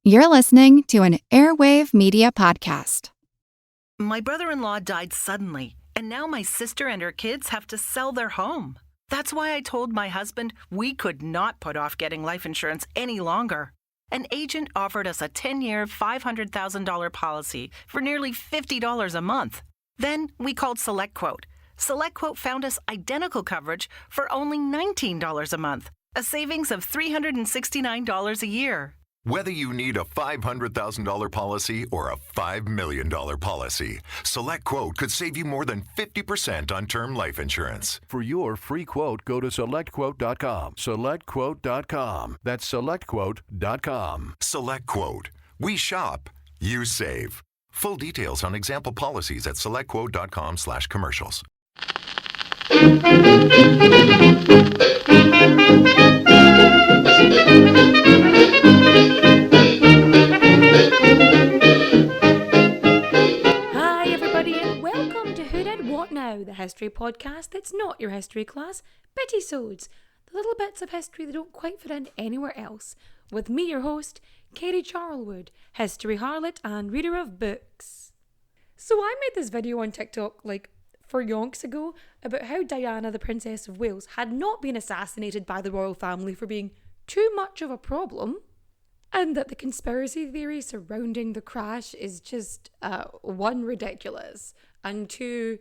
You're listening to an Airwave Media Podcast. My brother-in-law died suddenly, and now my sister and her kids have to sell their home. That's why I told my husband we could not put off getting life insurance any longer. An agent offered us a 10-year, $500,000 policy for nearly $50 a month. Then we called SelectQuote. SelectQuote found us identical coverage for only $19 a month, a savings of $369 a year. Whether you need a $500,000 policy or a $5 million policy, SelectQuote could save you more than 50% on term life insurance. For your free quote, go to SelectQuote.com. SelectQuote.com. That's SelectQuote.com. SelectQuote. We shop, you save. Full details on example policies at SelectQuote.com/commercials. Hi everybody and welcome to Who Did What Now, the history podcast that's not your history class, Bittisodes, the little bits of history that don't quite fit in anywhere else, with me, your host, Katie Charlwood, history harlot and reader of books. So I made this video on TikTok for yonks ago about how Diana, the Princess of Wales, had not been assassinated by the royal family for being too much of a problem, and that the conspiracy theory surrounding the crash is just one, ridiculous, and two,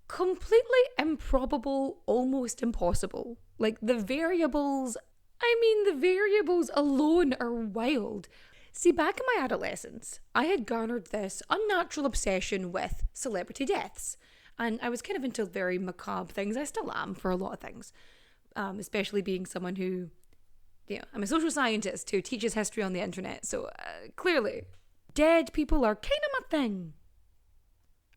completely improbable, almost impossible. The variables alone are wild. See, back in my adolescence, I had garnered this unnatural obsession with celebrity deaths. And I was kind of into very macabre things. I still am for a lot of things. Especially being someone who, I'm a social scientist who teaches history on the internet. So clearly, dead people are kind of my thing.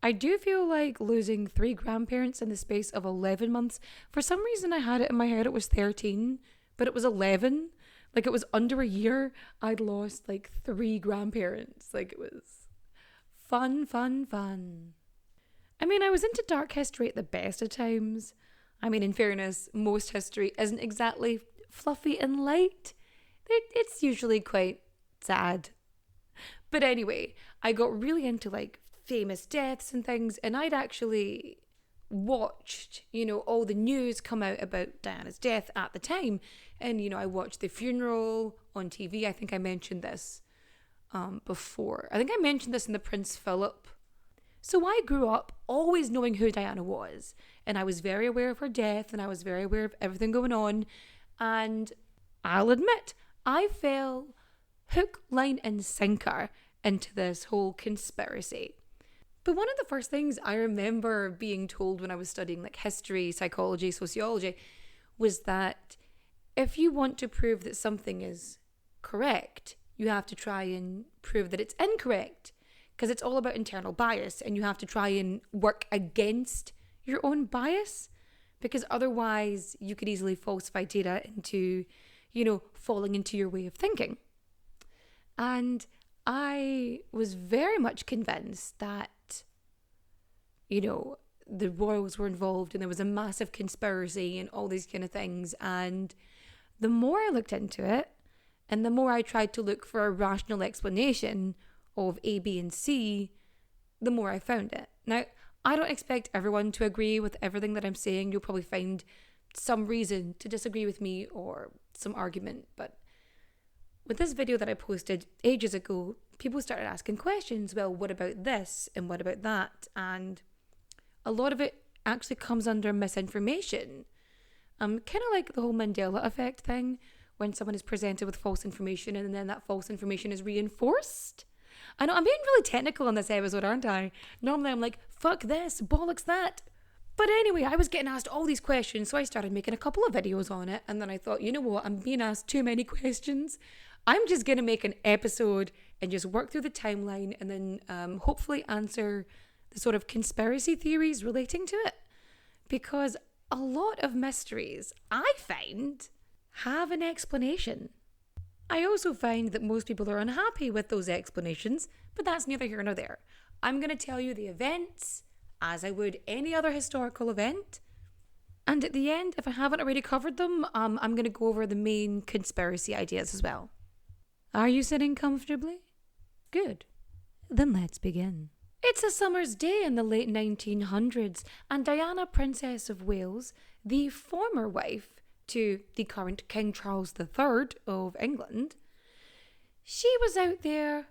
I do feel like losing 3 grandparents in the space of 11 months. For some reason, I had it in my head it was 13, but it was 11. It was under a year. I'd lost 3 grandparents. It was fun. I was into dark history at the best of times. In fairness, most history isn't exactly fluffy and light. It's usually quite sad. But anyway, I got really into famous deaths and things, and I'd actually watched, all the news come out about Diana's death at the time. And, I watched the funeral on TV. I think I mentioned this before. I think I mentioned this in the Prince Philip. So I grew up always knowing who Diana was, and I was very aware of her death, and I was very aware of everything going on, and I'll admit, I fell hook, line, and sinker into this whole conspiracy. But one of the first things I remember being told when I was studying history, psychology, sociology, was that if you want to prove that something is correct, you have to try and prove that it's incorrect. Because it's all about internal bias, and you have to try and work against your own bias, because otherwise you could easily falsify data into, falling into your way of thinking. And I was very much convinced that, the royals were involved and there was a massive conspiracy and all these kind of things. And the more I looked into it, and the more I tried to look for a rational explanation of A, B, and C, the more I found it. Now, I don't expect everyone to agree with everything that I'm saying. You'll probably find some reason to disagree with me or some argument. But with this video that I posted ages ago, people started asking questions. Well, what about this? And what about that? And a lot of it actually comes under misinformation. Kind of like the whole Mandela effect thing, when someone is presented with false information and then that false information is reinforced. I know I'm being really technical on this episode, aren't I? Normally I'm like, fuck this, bollocks that. But anyway, I was getting asked all these questions, so I started making a couple of videos on it. And then I thought, you know what, I'm being asked too many questions. I'm just going to make an episode and just work through the timeline and then hopefully answer the sort of conspiracy theories relating to it. Because a lot of mysteries, I find, have an explanation. I also find that most people are unhappy with those explanations, but that's neither here nor there. I'm going to tell you the events as I would any other historical event. And at the end, if I haven't already covered them, I'm going to go over the main conspiracy ideas as well. Are you sitting comfortably? Good. Then let's begin. It's a summer's day in the late 1900s, and Diana, Princess of Wales, the former wife to the current King Charles III of England, she was out there,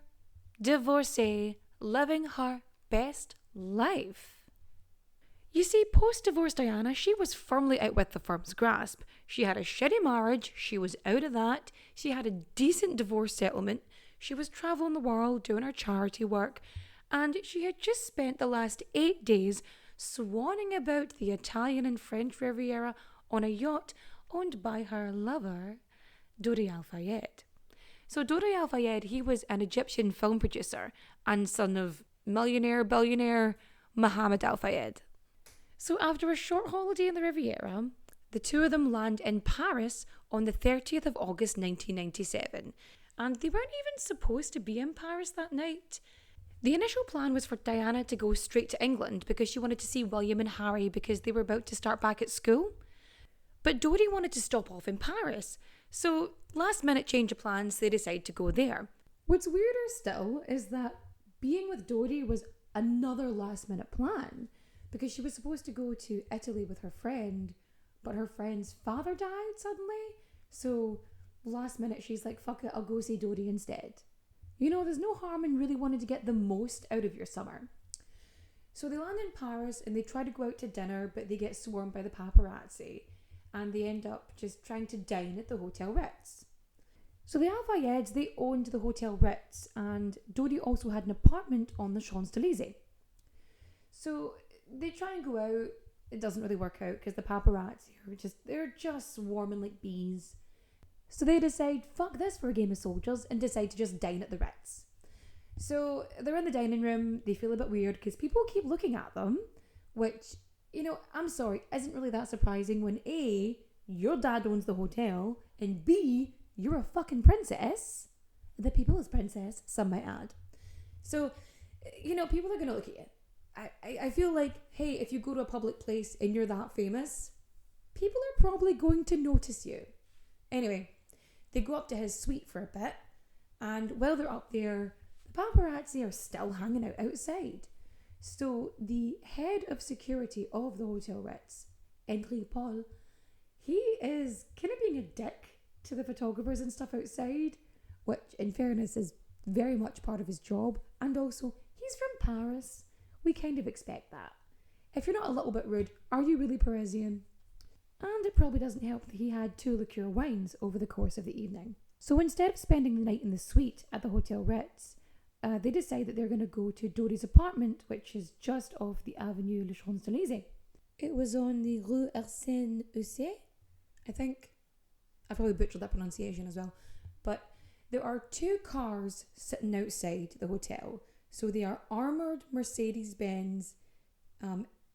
divorcée, living her best life. You see, post-divorce Diana, she was firmly out with the firm's grasp. She had a shitty marriage, she was out of that, she had a decent divorce settlement, she was travelling the world doing her charity work, and she had just spent the last 8 days swanning about the Italian and French Riviera on a yacht owned by her lover, Dodi Al-Fayed. So Dodi Al-Fayed, he was an Egyptian film producer and son of billionaire Mohammed Al-Fayed. So after a short holiday in the Riviera, the two of them land in Paris on the 30th of August 1997. And they weren't even supposed to be in Paris that night. The initial plan was for Diana to go straight to England because she wanted to see William and Harry because they were about to start back at school. But Dodi wanted to stop off in Paris. So last minute change of plans, they decide to go there. What's weirder still is that being with Dodi was another last minute plan, because she was supposed to go to Italy with her friend, but her friend's father died suddenly. So last minute she's like, fuck it, I'll go see Dodi instead. You know, there's no harm in really wanting to get the most out of your summer. So they land in Paris and they try to go out to dinner, but they get swarmed by the paparazzi and they end up just trying to dine at the Hotel Ritz. So the Al-Fayeds, they owned the Hotel Ritz, and Dodi also had an apartment on the Champs-Élysées. So they try and go out. It doesn't really work out because the paparazzi they're just swarming like bees. So they decide, fuck this for a game of soldiers, and decide to just dine at the Ritz. So they're in the dining room. They feel a bit weird because people keep looking at them, which, you know, I'm sorry, isn't really that surprising when A, your dad owns the hotel, and B, you're a fucking princess. The people's princess, some might add. So, you know, people are going to look at you. I feel like, hey, if you go to a public place and you're that famous, people are probably going to notice you. Anyway, they go up to his suite for a bit, and while they're up there, the paparazzi are still hanging out outside. So the head of security of the Hotel Ritz, Enquiries Paul, he is kind of being a dick to the photographers and stuff outside, which in fairness is very much part of his job, and also he's from Paris. We kind of expect that. If you're not a little bit rude, are you really Parisian? And it probably doesn't help that he had 2 liqueur wines over the course of the evening. So instead of spending the night in the suite at the Hotel Ritz, they decide that they're going to go to Dodi's apartment, which is just off the Avenue Les Champs-Élysées. It was on the Rue Arsène Housset, I think. I probably butchered that pronunciation as well. But there are 2 cars sitting outside the hotel. So they are armoured Mercedes-Benz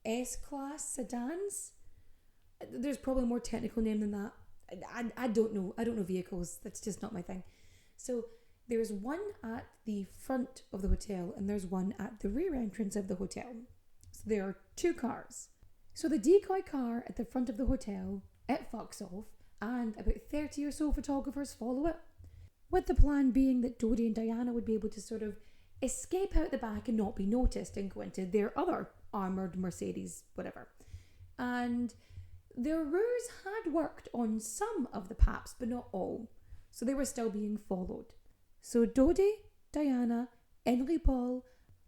S-Class sedans. There's probably a more technical name than that. I don't know. I don't know vehicles. That's just not my thing. So there's one at the front of the hotel and there's one at the rear entrance of the hotel. So there are 2 cars. So the decoy car at the front of the hotel, it fucks off, and about 30 or so photographers follow it, with the plan being that Dodi and Diana would be able to sort of escape out the back and not be noticed and go into their other armoured Mercedes, whatever. And their ruse had worked on some of the paps, but not all. So they were still being followed. So Dodi, Diana, Henry Paul,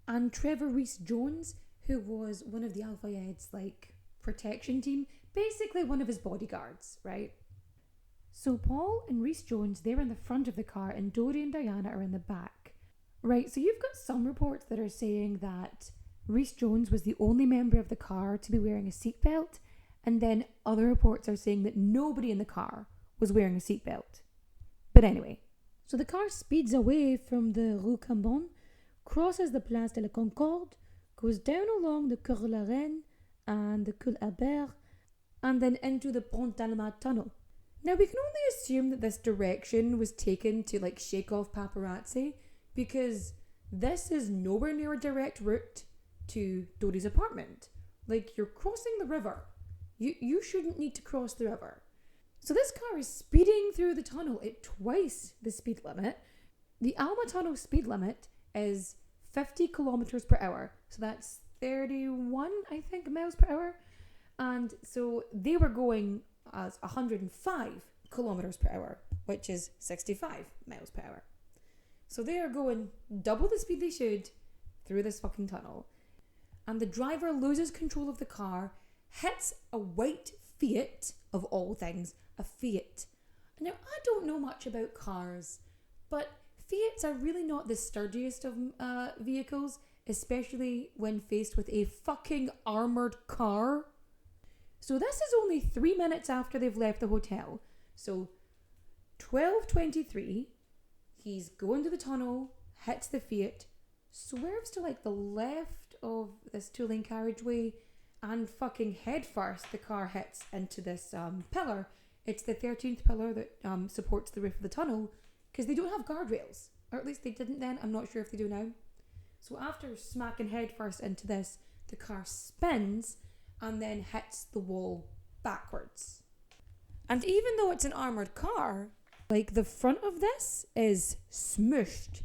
and Trevor Rhys-Jones, who was one of the Al-Fayed's protection team, basically one of his bodyguards, right? So Paul and Rhys-Jones, they're in the front of the car, and Dodi and Diana are in the back. Right, so you've got some reports that are saying that Rhys-Jones was the only member of the car to be wearing a seatbelt, and then other reports are saying that nobody in the car was wearing a seatbelt. But anyway, so the car speeds away from the Rue Cambon, crosses the Place de la Concorde, goes down along the Cours la Reine and the Cul Albert, and then into the Pont tunnel. Now we can only assume that this direction was taken to shake off paparazzi, because this is nowhere near a direct route to Dodi's apartment. You're crossing the river. You shouldn't need to cross the river. So this car is speeding through the tunnel at twice the speed limit, The Alma Tunnel speed limit is 50 kilometers per hour. So that's 31, I think, miles per hour. And so they were going as 105 kilometers per hour, which is 65 miles per hour. So they are going double the speed they should through this fucking tunnel. And the driver loses control of the car, hits a white Fiat, of all things, a Fiat. Now, I don't know much about cars, but Fiats are really not the sturdiest of vehicles, especially when faced with a fucking armoured car. So this is only 3 minutes after they've left the hotel. So 12:23, he's going to the tunnel, hits the Fiat, swerves to like the left of this two-lane carriageway, and fucking head first the car hits into this pillar. It's the 13th pillar that supports the roof of the tunnel, because they don't have guardrails, or at least they didn't then. I'm not sure if they do now. So after smacking head first into this, the car spins and then hits the wall backwards. And even though it's an armoured car, like the front of this is smooshed.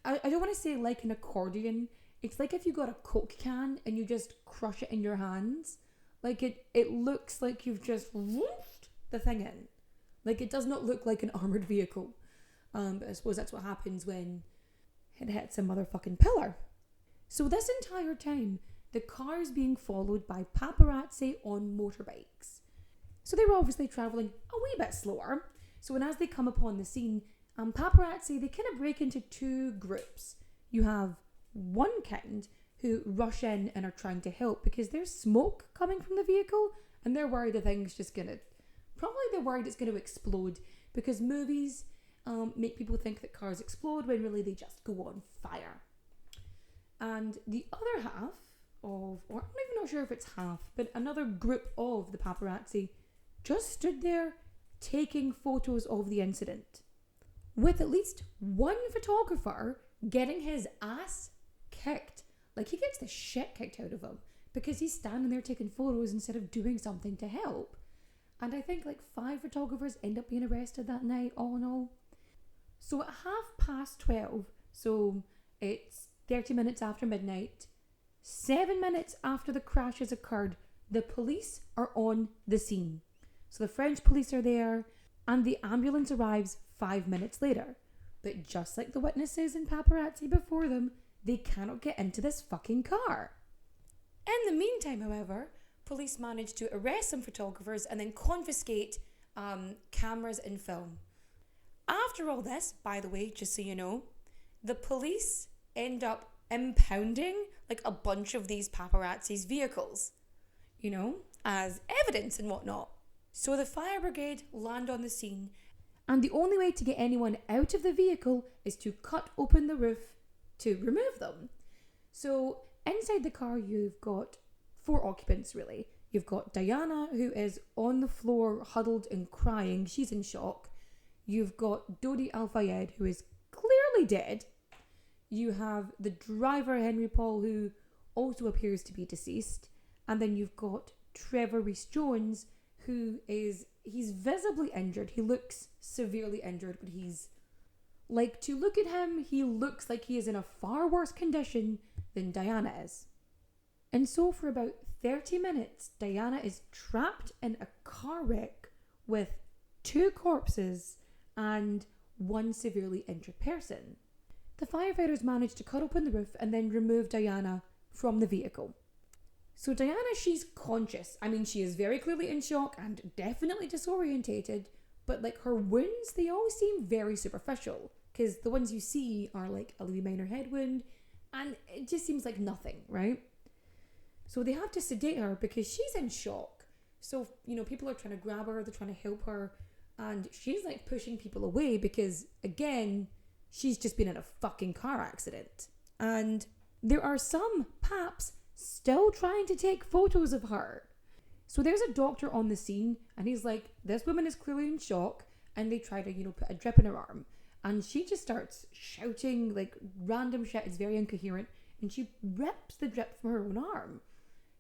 I don't want to say like an accordion. It's like if you got a Coke can and you just crush it in your hands. Like it looks like you've just woofed the thing in. Like it does not look like an armoured vehicle. But I suppose that's what happens when it hits a motherfucking pillar. So this entire time, the car is being followed by paparazzi on motorbikes. So they were obviously travelling a wee bit slower. So as they come upon the scene, paparazzi, they kind of break into two groups. You have one kind who rush in and are trying to help because there's smoke coming from the vehicle and they're worried the thing's just going to, probably they're worried it's going to explode because movies make people think that cars explode when really they just go on fire. And the other half of, or I'm even not sure if it's half, but another group of the paparazzi just stood there taking photos of the incident, with at least one photographer getting his ass kicked. Like he gets the shit kicked out of him because he's standing there taking photos instead of doing something to help. And I think like 5 photographers end up being arrested that night, all in all. So at 12:30, so it's 30 minutes after midnight, 7 minutes after the crash has occurred, the police are on the scene. So the French police are there and the ambulance arrives 5 minutes later. But just like the witnesses and paparazzi before them, they cannot get into this fucking car. In the meantime, however, police manage to arrest some photographers and then confiscate cameras and film. After all this, by the way, just so you know, the police end up impounding like a bunch of these paparazzi's vehicles, you know, as evidence and whatnot. So the fire brigade land on the scene, and the only way to get anyone out of the vehicle is to cut open the roof to remove them. So inside the car, you've got 4 occupants, really. You've got Diana, who is on the floor, huddled and crying. She's in shock. You've got Dodi Al-Fayed, who is clearly dead. You have the driver, Henry Paul, who also appears to be deceased. And then you've got Trevor Rhys-Jones, who is, he's visibly injured. He looks severely injured, but he's, like, to look at him, he looks like he is in a far worse condition than Diana is. And so for about 30 minutes, Diana is trapped in a car wreck with 2 corpses and 1 severely injured person. The firefighters managed to cut open the roof and then remove Diana from the vehicle. So Diana, she's conscious. I mean, she is very clearly in shock and definitely disorientated, but like her wounds, they all seem very superficial because the ones you see are like a wee minor head wound and it just seems like nothing, right? So they have to sedate her because she's in shock. So, you know, people are trying to grab her, they're trying to help her, and she's like pushing people away because, again, she's just been in a fucking car accident. And there are some paps still trying to take photos of her. So there's a doctor on the scene and he's like, this woman is clearly in shock, and they try to, you know, put a drip in her arm. And she just starts shouting like random shit. It's very incoherent. And she rips the drip from her own arm.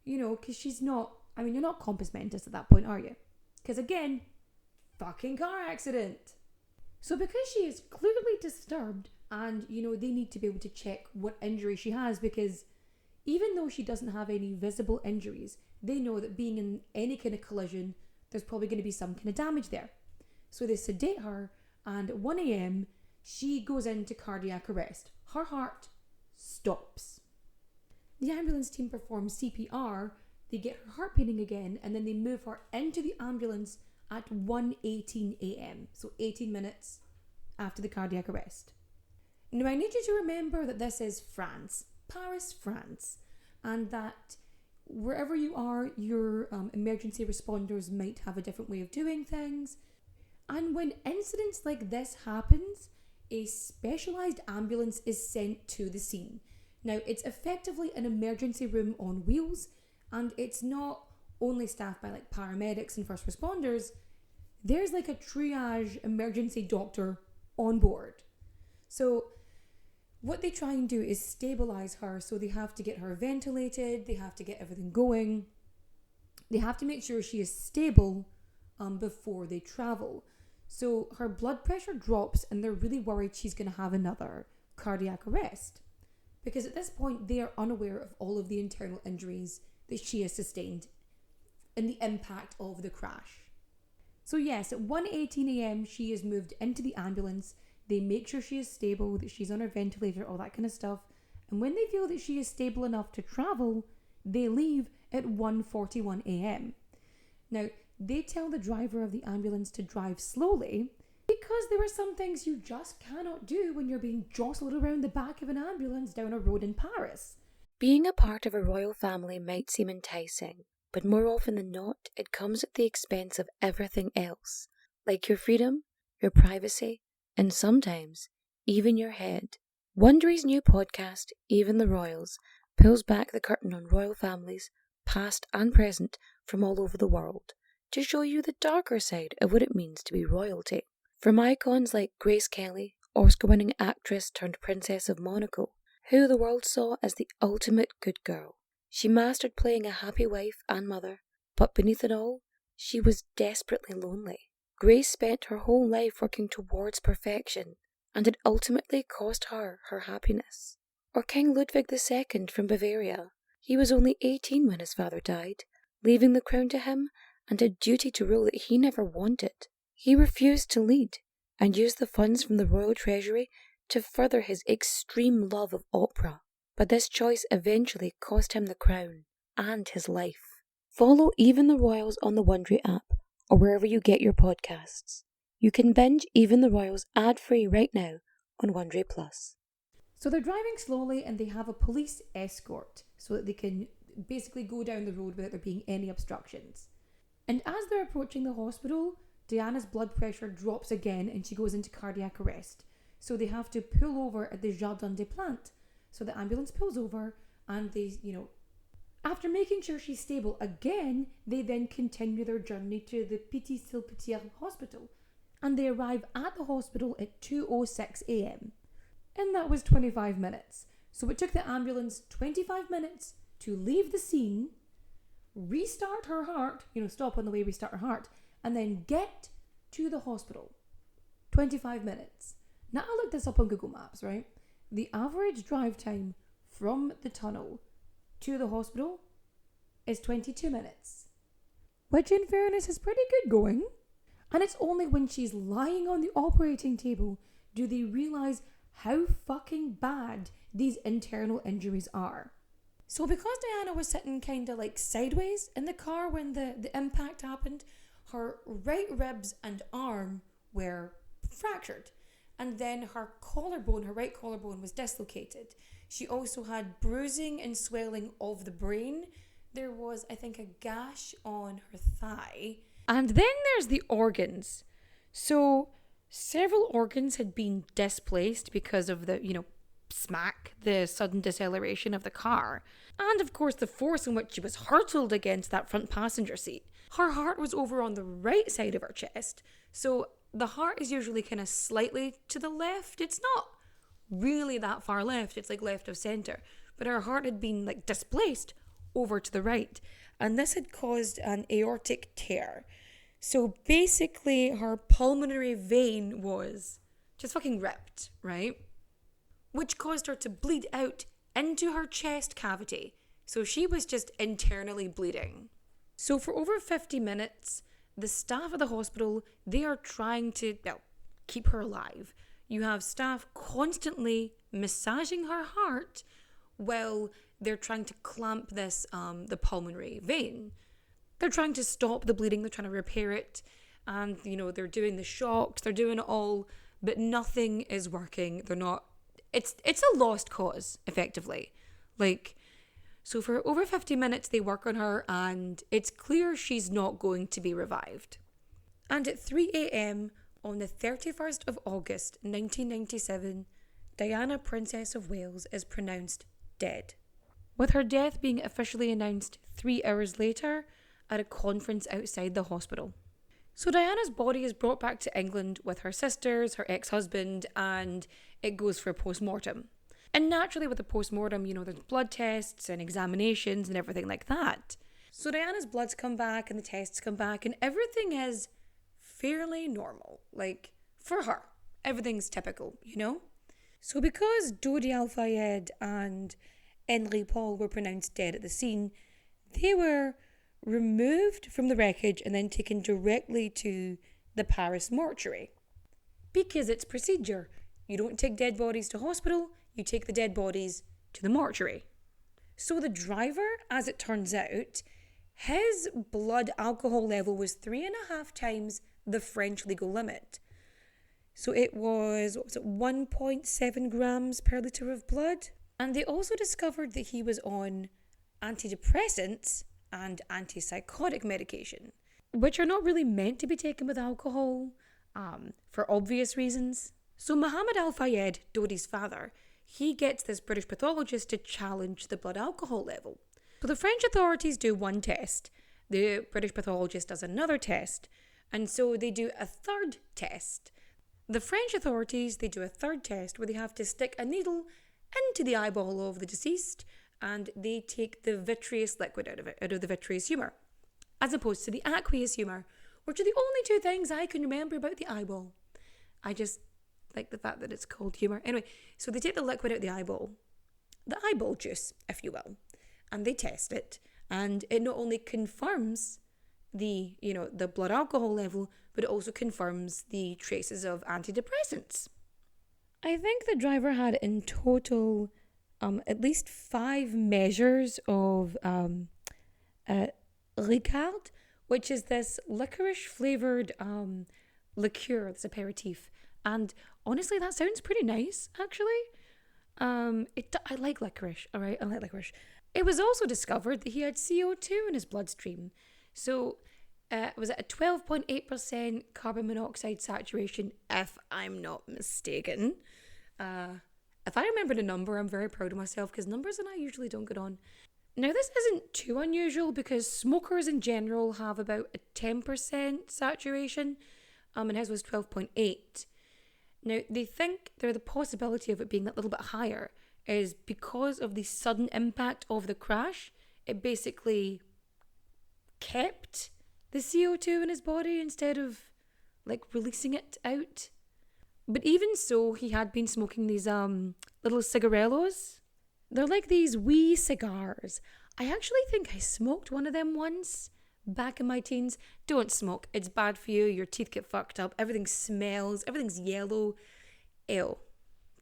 You know, because she's not, I mean, you're not compos mentis at that point, are you? Because again, fucking car accident. So because she is clearly disturbed and, they need to be able to check what injury she has, because even though she doesn't have any visible injuries, they know that being in any kind of collision, there's probably going to be some kind of damage there. So they sedate her, and at 1 a.m, she goes into cardiac arrest. Her heart stops. The ambulance team performs CPR, they get her heart beating again, and then they move her into the ambulance at 1:18 a.m, so 18 minutes after the cardiac arrest. Now I need you to remember that this is France, Paris, France, and that wherever you are, your emergency responders might have a different way of doing things. And when incidents like this happens, a specialised ambulance is sent to the scene. Now, it's effectively an emergency room on wheels, and it's not only staffed by paramedics and first responders. There's a triage emergency doctor on board. So what they try and do is stabilise her. So they have to get her ventilated, they have to get everything going, they have to make sure she is stable before they travel. So her blood pressure drops, and they're really worried she's going to have another cardiac arrest, because at this point they are unaware of all of the internal injuries that she has sustained and the impact of the crash. So yes, at 1:18 a.m, she is moved into the ambulance. They make sure she is stable, that she's on her ventilator, all that kind of stuff. And when they feel that she is stable enough to travel, they leave at 1:41 a.m. Now, they tell the driver of the ambulance to drive slowly, because there are some things you just cannot do when you're being jostled around the back of an ambulance down a road in Paris. Being a part of a royal family might seem enticing, but more often than not, it comes at the expense of everything else, like your freedom, your privacy, and sometimes even your head. Wondery's new podcast, Even the Royals, pulls back the curtain on royal families, past and present, from all over the world, to show you the darker side of what it means to be royalty. From icons like Grace Kelly, Oscar-winning actress turned Princess of Monaco, who the world saw as the ultimate good girl. She mastered playing a happy wife and mother, but beneath it all, she was desperately lonely. Grace spent her whole life working towards perfection, and it ultimately cost her her happiness. Or King Ludwig II from Bavaria. He was only 18 when his father died, leaving the crown to him and a duty to rule that he never wanted. He refused to lead, and used the funds from the royal treasury to further his extreme love of opera. But this choice eventually cost him the crown and his life. Follow Even the Royals on the Wondery app, or wherever you get your podcasts. You can binge Even the Royals ad-free right now on Wondery Plus. So they're driving slowly, and they have a police escort so that they can basically go down the road without there being any obstructions. And as they're approaching the hospital, Diana's blood pressure drops again and she goes into cardiac arrest. So they have to pull over at the Jardin des Plantes. So the ambulance pulls over, and they, after making sure she's stable again, they then continue their journey to the Bittisode hospital. And they arrive at the hospital at 2:06 a.m. And that was 25 minutes. So it took the ambulance 25 minutes to leave the scene, restart her heart, stop on the way, restart her heart, and then get to the hospital. 25 minutes. Now I looked this up on Google Maps, right? The average drive time from the tunnel to the hospital is 22 minutes. Which in fairness is pretty good going. And it's only when she's lying on the operating table do they realise how fucking bad these internal injuries are. So because Diana was sitting kind of sideways in the car when the impact happened, her right ribs and arm were fractured. And then her right collarbone was dislocated. She also had bruising and swelling of the brain. There was, I think, a gash on her thigh. And then there's the organs. So several organs had been displaced because of the, smack, the sudden deceleration of the car. And of course the force in which she was hurtled against that front passenger seat. Her heart was over on the right side of her chest. So the heart is usually kind of slightly to the left. It's not really that far left. It's left of center. But her heart had been displaced over to the right. And this had caused an aortic tear. So basically, her pulmonary vein was just fucking ripped, right? Which caused her to bleed out into her chest cavity. So she was just internally bleeding. So for over 50 minutes, the staff of the hospital, they are trying to, keep her alive. You have staff constantly massaging her heart while they're trying to clamp this, the pulmonary vein. They're trying to stop the bleeding, they're trying to repair it, and, they're doing the shocks, they're doing it all, but nothing is working. They're not, it's a lost cause, effectively. So for over 50 minutes, they work on her, and it's clear she's not going to be revived. And at 3 a.m. on the 31st of August, 1997, Diana, Princess of Wales, is pronounced dead, with her death being officially announced 3 hours later at a conference outside the hospital. So Diana's body is brought back to England with her sisters, her ex-husband, and it goes for a post-mortem. And naturally with a post-mortem, there's blood tests and examinations and everything like that. So Diana's bloods come back and the tests come back and everything is fairly normal. For her, everything's typical, So because Dodi Al-Fayed and Henry Paul were pronounced dead at the scene, they were removed from the wreckage and then taken directly to the Paris mortuary. Because it's procedure. You don't take dead bodies to hospital, you take the dead bodies to the mortuary. So the driver, as it turns out, his blood alcohol level was 3.5 times the French legal limit. So it was, 1.7 grams per litre of blood? And they also discovered that he was on antidepressants and antipsychotic medication, which are not really meant to be taken with alcohol, for obvious reasons. So Mohammed Al-Fayed, Dodi's father, he gets this British pathologist to challenge the blood alcohol level. So the French authorities do one test, the British pathologist does another test, and so they do a third test. The French authorities, they do a third test where they have to stick a needle into the eyeball of the deceased and they take the vitreous liquid out of the vitreous humour, as opposed to the aqueous humour, which are the only two things I can remember about the eyeball. I just like the fact that it's called humour. Anyway, so they take the liquid out the eyeball juice, if you will, and they test it, and it not only confirms the blood alcohol level, but it also confirms the traces of antidepressants. I think the driver had in total at least 5 measures of Ricard, which is this licorice flavoured liqueur, this aperitif. And honestly, that sounds pretty nice, actually. I like licorice, all right? I like licorice. It was also discovered that he had CO2 in his bloodstream. So was it a 12.8% carbon monoxide saturation, if I'm not mistaken? If I remember the number, I'm very proud of myself because numbers and I usually don't get on. Now, this isn't too unusual because smokers in general have about a 10% saturation, and his was 12.8. Now, they think the possibility of it being that little bit higher is because of the sudden impact of the crash. It basically kept the CO2 in his body instead of releasing it out. But even so, he had been smoking these little cigarellos. They're like these wee cigars. I actually think I smoked one of them once back in my teens. Don't smoke. It's bad for you. Your teeth get fucked up. Everything smells. Everything's yellow. Ew.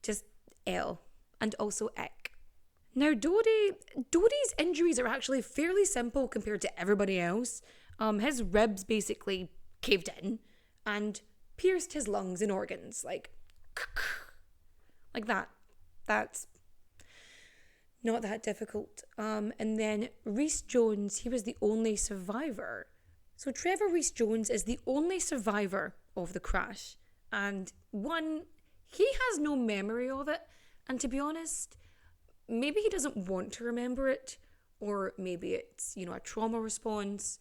Just ew. And also ick. Now, Dodi's injuries are actually fairly simple compared to everybody else. His ribs basically caved in and pierced his lungs and organs. Like that. That's not that difficult. And then Rhys Jones, he was the only survivor. So Trevor Rhys Jones is the only survivor of the crash. And he has no memory of it. And to be honest, maybe he doesn't want to remember it. Or maybe it's, a trauma response.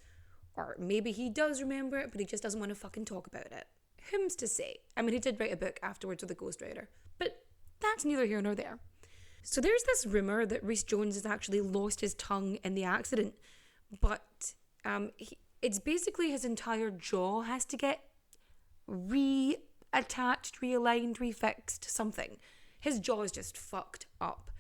Or maybe he does remember it, but he just doesn't want to fucking talk about it. Whom's to say? I mean, he did write a book afterwards with a ghostwriter. But that's neither here nor there. So there's this rumour that Rhys Jones has actually lost his tongue in the accident. But It's basically his entire jaw has to get reattached, realigned, refixed, something. His jaw is just fucked up.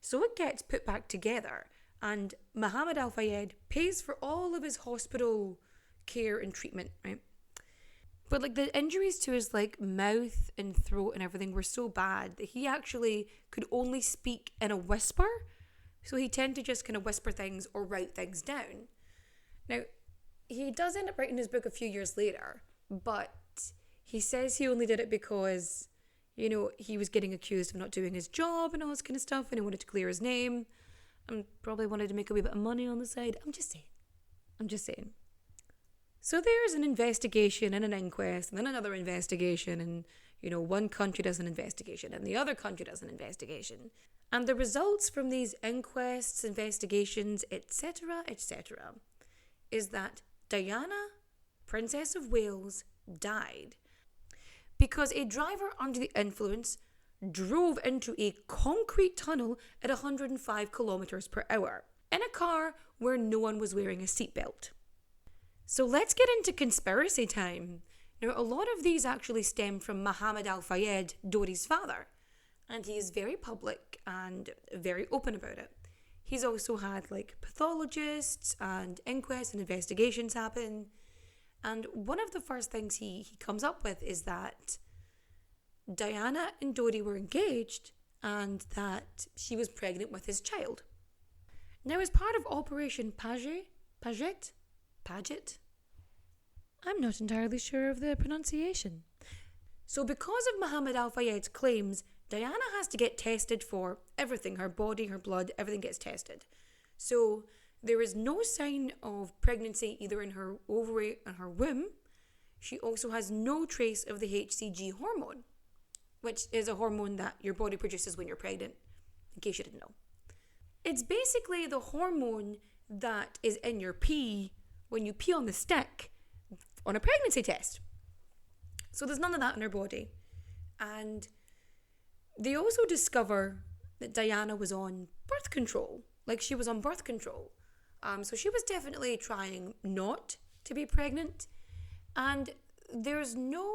So it gets put back together, and Mohammed Al Fayed pays for all of his hospital care and treatment, right? But like the injuries to his like mouth and throat and everything were so bad that he actually could only speak in a whisper. So he tended to just kind of whisper things or write things down. Now, he does end up writing his book a few years later, but he says he only did it because, you know, he was getting accused of not doing his job and all this kind of stuff, and he wanted to clear his name and probably wanted to make a wee bit of money on the side. I'm just saying. So there's an investigation and an inquest and then another investigation, and, you know, one country does an investigation and the other country does an investigation. And the results from these inquests, investigations, etc., is that Diana, Princess of Wales, died because a driver under the influence drove into a concrete tunnel at 105 kilometers per hour in a car where no one was wearing a seatbelt. So let's get into conspiracy time. Now, a lot of these actually stem from Mohammed Al Fayed, Dodi's father, and he is very public and very open about it. He's also had like pathologists and inquests and investigations happen. And one of the first things he comes up with is that Diana and Dodi were engaged and that she was pregnant with his child. Now, as part of Operation Paget? I'm not entirely sure of the pronunciation. So because of Mohammed Al Fayed's claims, Diana has to get tested for everything, her body, her blood, everything gets tested. So there is no sign of pregnancy either in her ovary or her womb. She also has no trace of the HCG hormone, which is a hormone that your body produces when you're pregnant, in case you didn't know. It's basically the hormone that is in your pee when you pee on the stick on a pregnancy test. So there's none of that in her body. And they also discover that Diana was on birth control. Like, she was on birth control. So she was definitely trying not to be pregnant. And there's no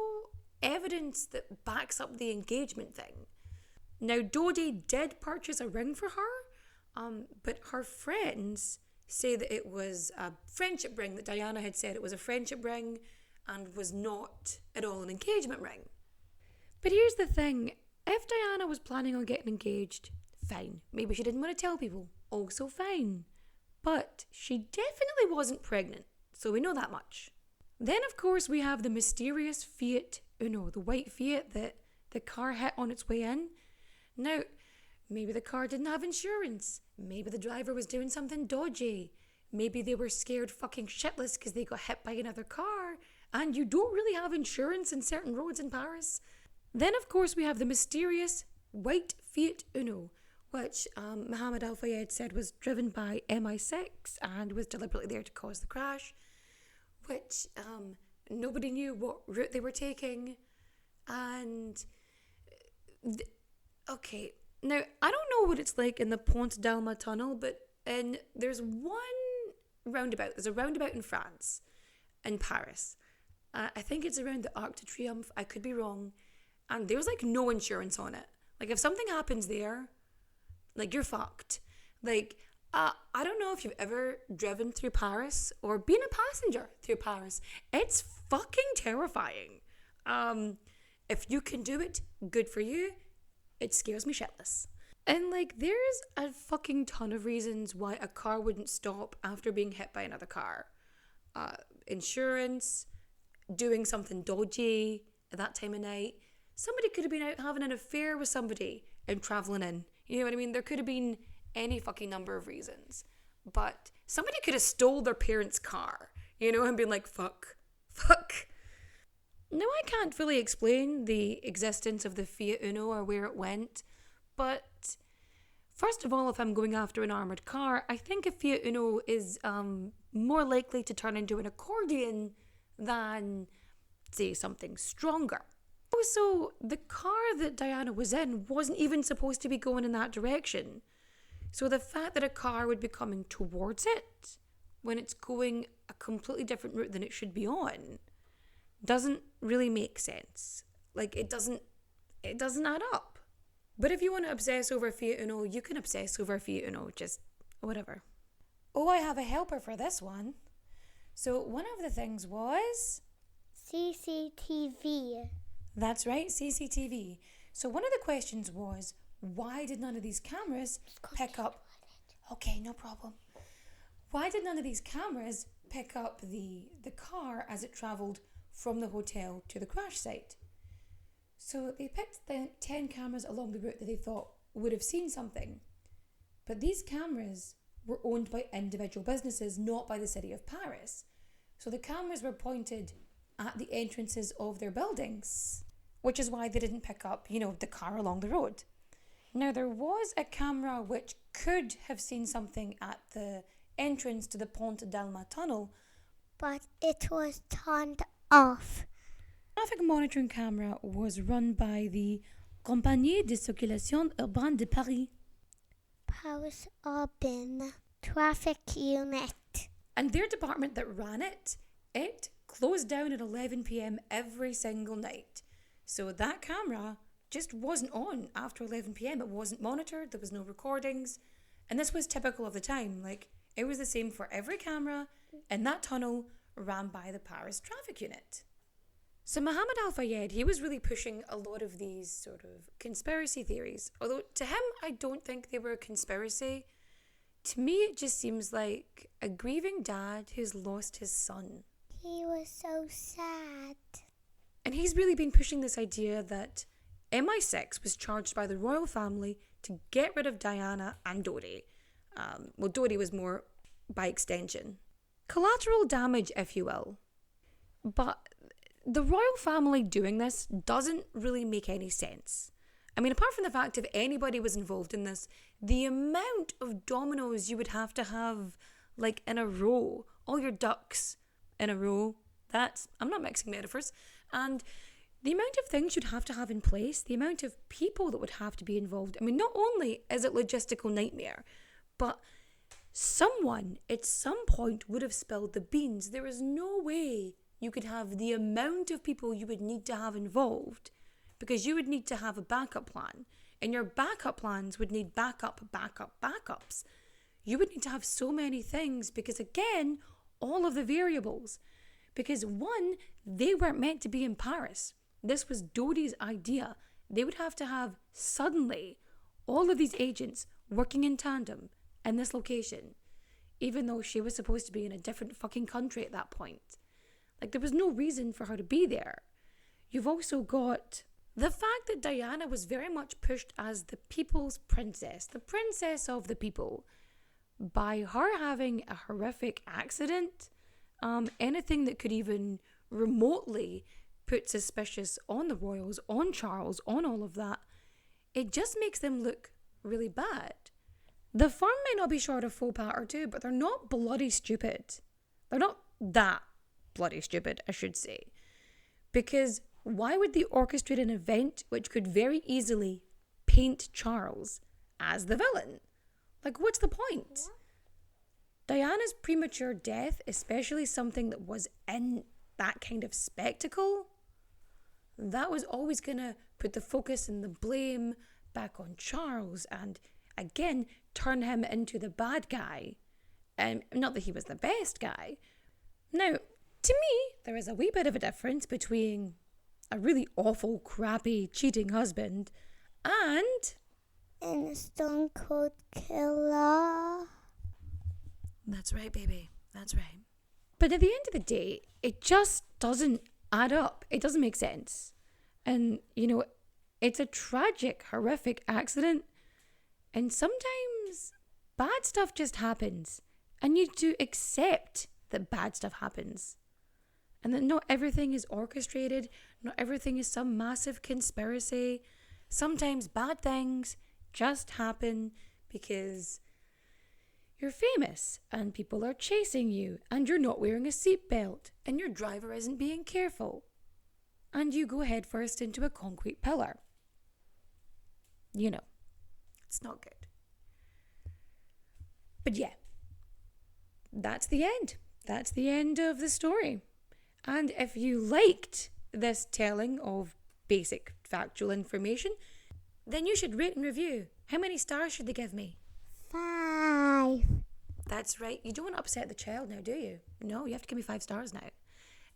evidence that backs up the engagement thing. Now, Dodi did purchase a ring for her, but her friends say that it was a friendship ring, that Diana had said it was a friendship ring and was not at all an engagement ring. But here's the thing. If Diana was planning on getting engaged, fine. Maybe she didn't want to tell people. Also fine. But she definitely wasn't pregnant, so we know that much. Then, of course, we have the mysterious Fiat Uno, the white Fiat that the car hit on its way in. Now, maybe the car didn't have insurance. Maybe the driver was doing something dodgy. Maybe they were scared fucking shitless because they got hit by another car, and you don't really have insurance in certain roads in Paris. Then, of course, we have the mysterious white Fiat Uno, which Mohammed Al Fayed said was driven by MI6 and was deliberately there to cause the crash, which nobody knew what route they were taking. And, okay, now, I don't know what it's like in the Pont d'Alma tunnel, but there's one roundabout. There's a roundabout in France, in Paris. I think it's around the Arc de Triomphe. I could be wrong. And there's like no insurance on it. Like, if something happens there, like, you're fucked. Like, I don't know if you've ever driven through Paris or been a passenger through Paris. It's fucking terrifying. If you can do it, good for you. It scares me shitless. And like, there's a fucking ton of reasons why a car wouldn't stop after being hit by another car. Insurance, doing something dodgy at that time of night. Somebody could have been out having an affair with somebody and travelling in. You know what I mean? There could have been any fucking number of reasons. But somebody could have stole their parents' car, you know, and been like, fuck. Now, I can't fully explain the existence of the Fiat Uno or where it went, but first of all, if I'm going after an armoured car, I think a Fiat Uno is more likely to turn into an accordion than, say, something stronger. Also, the car that Diana was in wasn't even supposed to be going in that direction. So the fact that a car would be coming towards it when it's going a completely different route than it should be on doesn't really make sense. Like, it doesn't add up. But if you want to obsess over Fiat Uno, you can obsess over Fiat Uno, just whatever. Oh, I have a helper for this one. So one of the things was... CCTV. That's right, CCTV. So one of the questions was, why did none of these cameras pick up... Okay, no problem. Why did none of these cameras pick up the car as it travelled from the hotel to the crash site? So they picked the 10 cameras along the route that they thought would have seen something. But these cameras were owned by individual businesses, not by the city of Paris. So the cameras were pointed at the entrances of their buildings, which is why they didn't pick up, the car along the road. Now, there was a camera which could have seen something at the entrance to the Pont tunnel, but it was turned off. Traffic monitoring camera was run by the Compagnie de Circulation Urbaine de Paris. Paris Urban Traffic Unit. And their department that ran it closed down at 11 p.m. every single night. So that camera just wasn't on after 11 p.m. It wasn't monitored, there was no recordings. And this was typical of the time. Like, it was the same for every camera in that tunnel ran by the Paris traffic unit. So Mohammed Al-Fayed, he was really pushing a lot of these sort of conspiracy theories. Although to him, I don't think they were a conspiracy. To me, it just seems like a grieving dad who's lost his son. He was so sad. And he's really been pushing this idea that MI6 was charged by the royal family to get rid of Diana and Dodi. Well, Dodi was more by extension. Collateral damage, if you will. But the royal family doing this doesn't really make any sense. I mean, apart from the fact if anybody was involved in this, the amount of dominoes you would have to have, like, in a row, all your ducks in a row, I'm not mixing metaphors, and the amount of things you'd have to have in place, the amount of people that would have to be involved. I mean, not only is it logistical nightmare, but someone at some point would have spilled the beans. There is no way you could have the amount of people you would need to have involved, because you would need to have a backup plan, and your backup plans would need backups. You would need to have so many things because, again, all of the variables. Because one, they weren't meant to be in Paris. This was Dodi's idea. They would have to have suddenly all of these agents working in tandem in this location, even though she was supposed to be in a different fucking country at that point. Like, there was no reason for her to be there. You've also got the fact that Diana was very much pushed as the people's princess, the princess of the people, by her having a horrific accident. Anything that could even remotely put suspicious on the royals, on Charles, on all of that, it just makes them look really bad. The firm may not be short of faux pas or two, but they're not bloody stupid. They're not that bloody stupid, I should say. Because why would they orchestrate an event which could very easily paint Charles as the villain? Like, what's the point? Diana's premature death, especially something that was in that kind of spectacle, that was always going to put the focus and the blame back on Charles and, again, turn him into the bad guy. Not that he was the best guy. Now, to me, there is a wee bit of a difference between a really awful, crappy, cheating husband and a stone cold killer. That's right, baby. That's right. But at the end of the day, it just doesn't add up. It doesn't make sense. And, it's a tragic, horrific accident. And sometimes bad stuff just happens. And you do accept that bad stuff happens. And that not everything is orchestrated. Not everything is some massive conspiracy. Sometimes bad things just happen because you're famous and people are chasing you and you're not wearing a seatbelt and your driver isn't being careful and you go head first into a concrete pillar. It's not good. But yeah, that's the end. That's the end of the story. And if you liked this telling of basic factual information, then you should rate and review. How many stars should they give me? 5. That's right. You don't want to upset the child now, do you? No, you have to give me 5 stars now.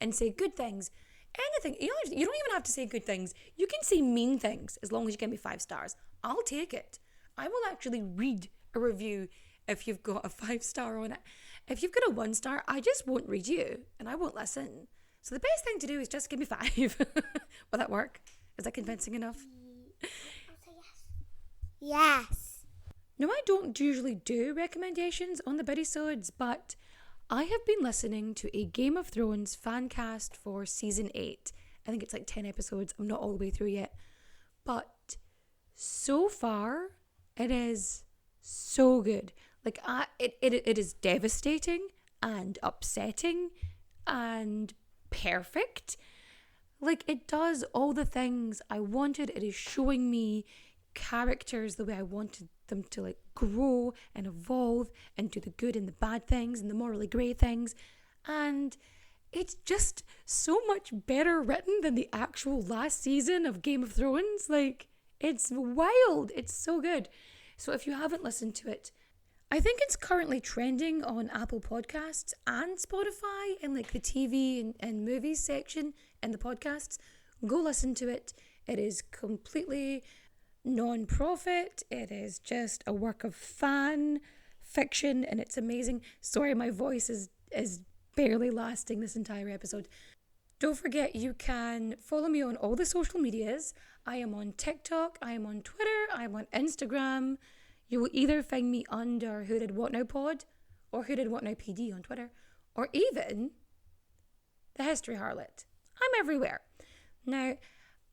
And say good things. Anything. You don't even have to say good things. You can say mean things as long as you give me 5 stars. I'll take it. I will actually read a review if you've got a 5 star on it. If you've got a 1 star, I just won't read you and I won't listen. So the best thing to do is just give me 5. Will that work? Is that convincing enough? Yes. Now, I don't usually do recommendations on the Bittisodes, but I have been listening to a Game of Thrones fan cast for season 8. I think it's like 10 episodes. I'm not all the way through yet. But so far, it is so good. Like, it is devastating and upsetting and perfect. Like, it does all the things I wanted. It is showing me characters the way I wanted them to, like, grow and evolve and do the good and the bad things and the morally grey things. And it's just so much better written than the actual last season of Game of Thrones. Like, it's wild. It's so good. So if you haven't listened to it, I think it's currently trending on Apple Podcasts and Spotify in like the TV and movies section in the podcasts. Go listen to it. It is completely non-profit. It is just a work of fan fiction and it's amazing. Sorry, my voice is barely lasting this entire episode. Don't forget, you can follow me on all the social medias. I am on TikTok, I am on Twitter, I am on Instagram. You will either find me under Who Did What Now Pod or Who Did What Now PD on Twitter, or even The History Harlot. I'm everywhere. Now,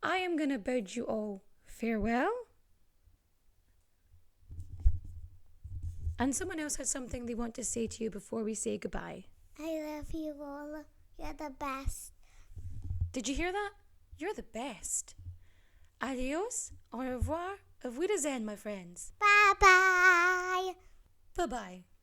I am going to bid you all farewell. And someone else has something they want to say to you before we say goodbye. I love you all. You're the best. Did you hear that? You're the best. Adios, au revoir, auf Wiedersehen, my friends. Bye-bye. Bye-bye.